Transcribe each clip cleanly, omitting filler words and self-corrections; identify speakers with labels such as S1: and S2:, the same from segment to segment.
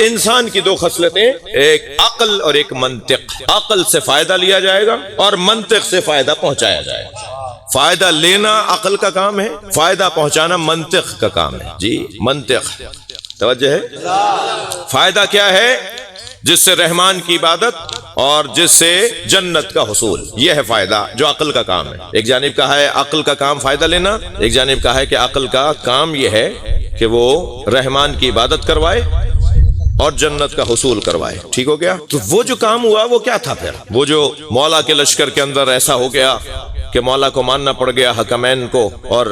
S1: انسان کی دو خصلتیں، ایک عقل اور ایک منطق۔ عقل سے فائدہ لیا جائے گا اور منطق سے فائدہ پہنچایا جائے گا۔ فائدہ لینا عقل کا کام ہے، فائدہ پہنچانا منطق کا کام ہے۔ جی منطق، توجہ ہے۔ فائدہ کیا ہے؟ جس سے رحمان کی عبادت اور جس سے جنت کا حصول، یہ ہے فائدہ جو عقل کا کام ہے۔ ایک جانب کہا ہے عقل کا کام فائدہ لینا، ایک جانب کہا ہے کہ عقل کا کام یہ ہے کہ وہ رحمان کی عبادت کروائے اور جنت کا حصول کروائے۔ ٹھیک ہو گیا؟ تو وہ جو کام ہوا وہ کیا تھا پھر؟ وہ جو مولا کے لشکر کے اندر ایسا ہو گیا کہ مولا کو ماننا پڑ گیا، حکمین کو، اور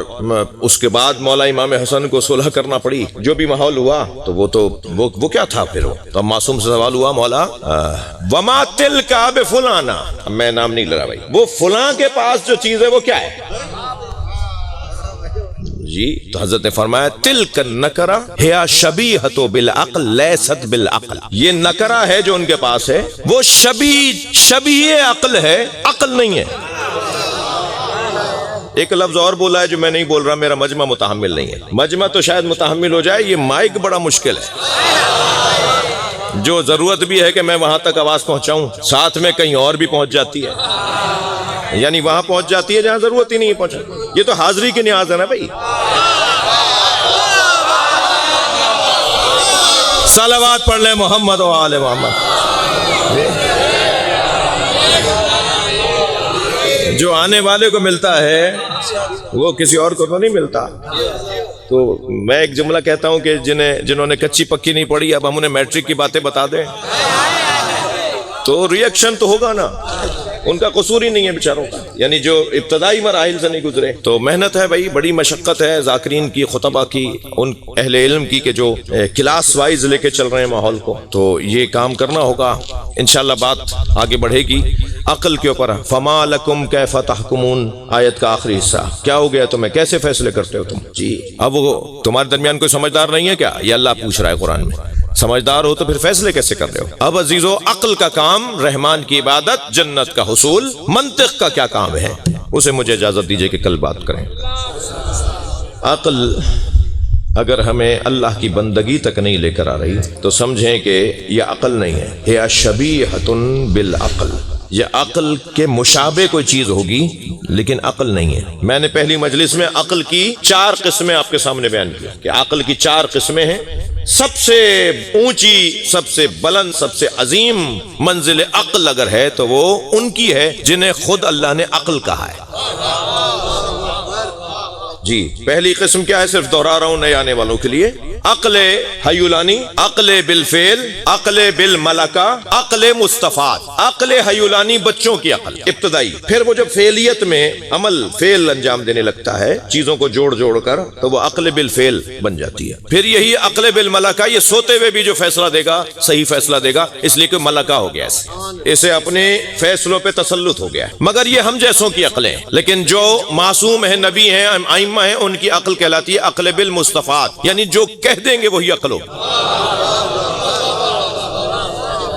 S1: اس کے بعد مولا امام حسن کو صلح کرنا پڑی، جو بھی ماحول ہوا تو وہ کیا تھا پھر؟ تو معصوم سے سوال ہوا، مولا وما تلک بفلانا، میں نام نہیں لے رہا بھائی، وہ فلاں کے پاس جو چیز ہے وہ کیا ہے؟ جی تو حضرت نے فرمایا تلک النکرہ ہی شبیہۃ بالعقل لیست بالعقل، یہ نکرہ ہے جو ان کے پاس ہے وہ شبیہ عقل ہے، عقل نہیں ہے۔ ایک لفظ اور بولا ہے جو میں نہیں بول رہا، میرا مجمع متحمل نہیں ہے۔ مجمع تو شاید متحمل ہو جائے، یہ مائک بڑا مشکل ہے، جو ضرورت بھی ہے کہ میں وہاں تک آواز پہنچاؤں، ساتھ میں کہیں اور بھی پہنچ جاتی ہے، یعنی وہاں پہنچ جاتی ہے جہاں ضرورت ہی نہیں ہے پہنچا۔ یہ تو حاضری کی نیاز ہے نا بھائی۔ صلوات پڑھ لیں محمد و آل محمد۔ جو آنے والے کو ملتا ہے وہ کسی اور کو تو نہیں ملتا۔ تو میں ایک جملہ کہتا ہوں کہ جنہوں نے کچی پکی نہیں پڑھی، اب ہم انہیں میٹرک کی باتیں بتا دیں تو ریئیکشن تو ہوگا نا، ان کا قصور ہی نہیں ہے بیچاروں کا، یعنی جو ابتدائی مراحل سے نہیں گزرے۔ تو محنت ہے بھائی، بڑی مشقت ہے ذاکرین کی، خطبہ کی، ان اہل علم کی کہ جو کلاس وائز لے کے چل رہے ہیں ماحول کو، تو یہ کام کرنا ہوگا۔ انشاءاللہ بات آگے بڑھے گی عقل کے اوپر۔ فما لکم کیف تحکمون، آیت کا آخری حصہ، کیا ہو گیا تمہیں، کیسے فیصلے کرتے ہو تم؟ جی اب وہ تمہارے درمیان کوئی سمجھدار نہیں ہے کیا؟ یہ اللہ پوچھ رہا ہے قرآن میں۔ سمجھدار ہو تو پھر فیصلے کیسے کر رہے ہو؟ اب عزیزو، عقل کا کام رحمان کی عبادت، جنت کا حصول، منطق کا کیا کام ہے اسے مجھے اجازت دیجئے کہ کل بات کریں۔ عقل اگر ہمیں اللہ کی بندگی تک نہیں لے کر آ رہی تو سمجھیں کہ یہ عقل نہیں ہے، یہ شبیہۃ بالعقل، یہ عقل کے مشابہ کوئی چیز ہوگی لیکن عقل نہیں ہے۔ میں نے پہلی مجلس میں عقل کی 4 قسمیں آپ کے سامنے بیان کیا کہ عقل کی 4 قسمیں ہیں۔ سب سے اونچی، سب سے بلند، سب سے عظیم منزل عقل اگر ہے تو وہ ان کی ہے جنہیں خود اللہ نے عقل کہا ہے۔ جی پہلی قسم کیا ہے؟ صرف دہرا رہا ہوں نئے آنے والوں کے لیے، عقل حیولانی، عقل بالفعل، عقل بالملکہ، عقل مستفاد۔ عقل حیولانی بچوں کی عقل ابتدائی، پھر وہ جب فعلیت میں عمل فعل انجام دینے لگتا ہے چیزوں کو جوڑ جوڑ کر تو وہ عقل بالفعل بن جاتی ہے۔ پھر یہی عقل بالملکہ، یہ سوتے ہوئے بھی جو فیصلہ دے گا صحیح فیصلہ دے گا، اس لیے کہ ملکہ ہو گیا، اسے اپنے فیصلوں پہ تسلط ہو گیا ہے۔ مگر یہ ہم جیسوں کی عقلیں، لیکن جو معصوم ہیں، نبی ہیں، ائمہ ہیں، ان کی عقل کہلاتی ہے عقل بالمستفاد، یعنی جو کہہ دیں گے وہی عقل ہو۔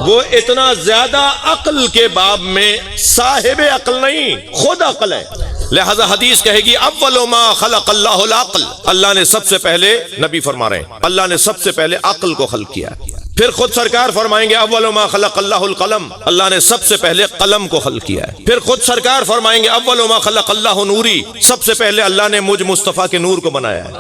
S1: وہ اتنا زیادہ عقل کے باب میں صاحب عقل نہیں، خود عقل ہے۔ لہذا حدیث کہے گی اول ما خلق اللہ العقل، اللہ نے سب سے پہلے، نبی فرما رہے ہیں اللہ نے سب سے پہلے عقل کو خلق کیا۔ پھر خود سرکار فرمائیں گے اول ما خلق اللہ القلم، اللہ نے سب سے پہلے قلم کو خلق کیا ہے۔ پھر خود سرکار فرمائیں گے اول ما خلق اللہ نوری، سب سے پہلے اللہ نے مجھ مصطفیٰ کے نور کو بنایا ہے۔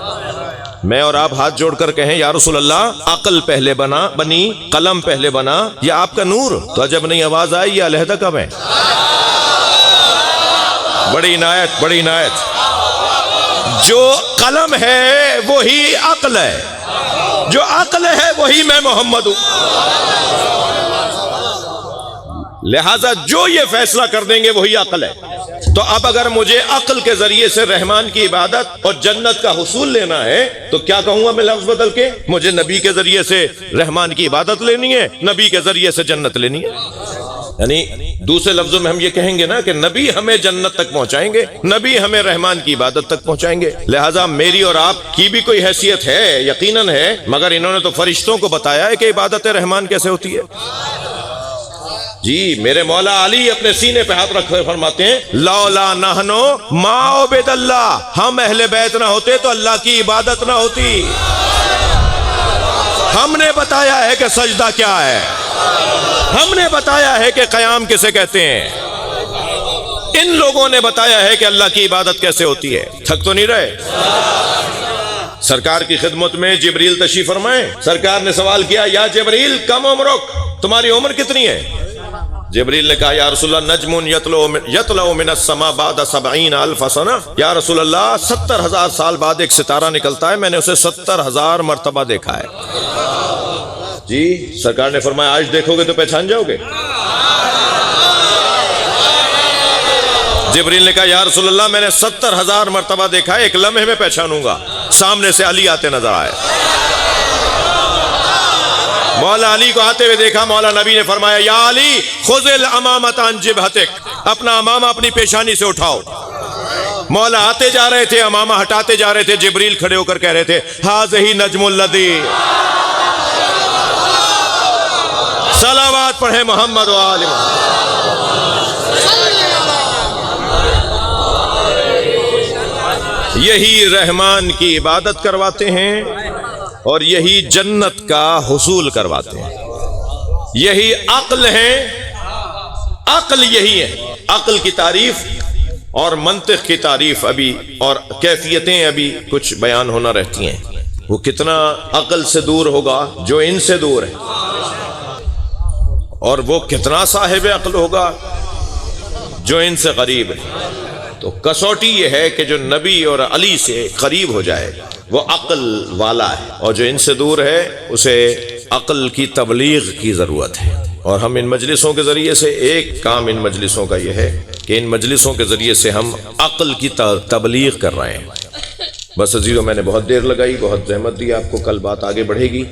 S1: میں اور آپ ہاتھ جوڑ کر کہیں یا رسول اللہ عقل پہلے بنی، قلم پہلے بنا، یا آپ کا نور؟ تو عجب نہیں آواز آئی یہ علیحدہ کب ہے؟ بڑی عنایت، بڑی عنایت۔ جو قلم ہے وہی عقل ہے، جو عقل ہے وہی میں محمد ہوں۔ لہذا جو یہ فیصلہ کر دیں گے وہی عقل ہے۔ تو اب اگر مجھے عقل کے ذریعے سے رحمان کی عبادت اور جنت کا حصول لینا ہے تو کیا کہوں گا میں لفظ بدل کے؟ مجھے نبی کے ذریعے سے رحمان کی عبادت لینی ہے، نبی کے ذریعے سے جنت لینی ہے۔ یعنی دوسرے لفظوں میں ہم یہ کہیں گے نا کہ نبی ہمیں جنت تک پہنچائیں گے، نبی ہمیں رحمان کی عبادت تک پہنچائیں گے۔ لہٰذا میری اور آپ کی بھی کوئی حیثیت ہے، یقیناً ہے، مگر انہوں نے تو فرشتوں کو بتایا ہے کہ عبادت رحمان کیسے ہوتی ہے۔ جی میرے مولا علی اپنے سینے پہ ہاتھ رکھ کر فرماتے ہیں لولا نحنو ما عبد اللہ، ہم اہل بیت نہ ہوتے تو اللہ کی عبادت نہ ہوتی۔ ہم نے بتایا ہے کہ سجدہ کیا ہے، ہم نے بتایا ہے کہ قیام کسے کہتے ہیں، ان لوگوں نے بتایا ہے کہ اللہ کی عبادت کیسے ہوتی ہے۔ تھک تو نہیں رہے؟ سرکار کی خدمت میں جبریل تشریف فرمائے، سرکار نے سوال کیا، یا جبریل کم عمرک، تمہاری عمر کتنی ہے؟ جبریل نے کہا، یا رسول اللہ نجم یطلع من السماء بعد 70,000 سنہ، یا رسول اللہ 70,000 سال بعد ایک ستارہ نکلتا ہے، میں نے اسے 70,000 مرتبہ دیکھا ہے۔ جی سرکار نے فرمایا، آج دیکھو گے تو پہچان جاؤ گے؟ جبریل نے کہا، یا رسول اللہ میں نے 70,000 مرتبہ دیکھا ہے، ایک لمحے میں پہچانوں گا۔ سامنے سے علی آتے نظر آئے، مولا علی کو آتے ہوئے دیکھا، مولا نبی نے فرمایا، یا علی خذ الامامۃ عن جبہتک، اپنا امامہ اپنی پیشانی سے اٹھاؤ۔ مولا آتے جا رہے تھے، امامہ ہٹاتے جا رہے تھے، جبریل کھڑے ہو کر کہہ رہے تھے، ھذہ نجم الذی، صلوات پڑھے محمد و آل محمد۔ یہی رحمان کی عبادت کرواتے ہیں اور یہی جنت کا حصول کرواتے ہیں، یہی عقل ہے، عقل یہی ہے۔ عقل کی تعریف اور منطق کی تعریف ابھی اور کیفیتیں ابھی کچھ بیان ہونا رہتی ہیں۔ وہ کتنا عقل سے دور ہوگا جو ان سے دور ہے، اور وہ کتنا صاحب عقل ہوگا جو ان سے قریب ہے۔ تو کسوٹی یہ ہے کہ جو نبی اور علی سے قریب ہو جائے وہ عقل والا ہے، اور جو ان سے دور ہے اسے عقل کی تبلیغ کی ضرورت ہے۔ اور ہم ان مجلسوں کے ذریعے سے، ایک کام ان مجلسوں کا یہ ہے کہ ان مجلسوں کے ذریعے سے ہم عقل کی تبلیغ کر رہے ہیں۔ بس عزیزو، میں نے بہت دیر لگائی، بہت زحمت دی آپ کو، کل بات آگے بڑھے گی۔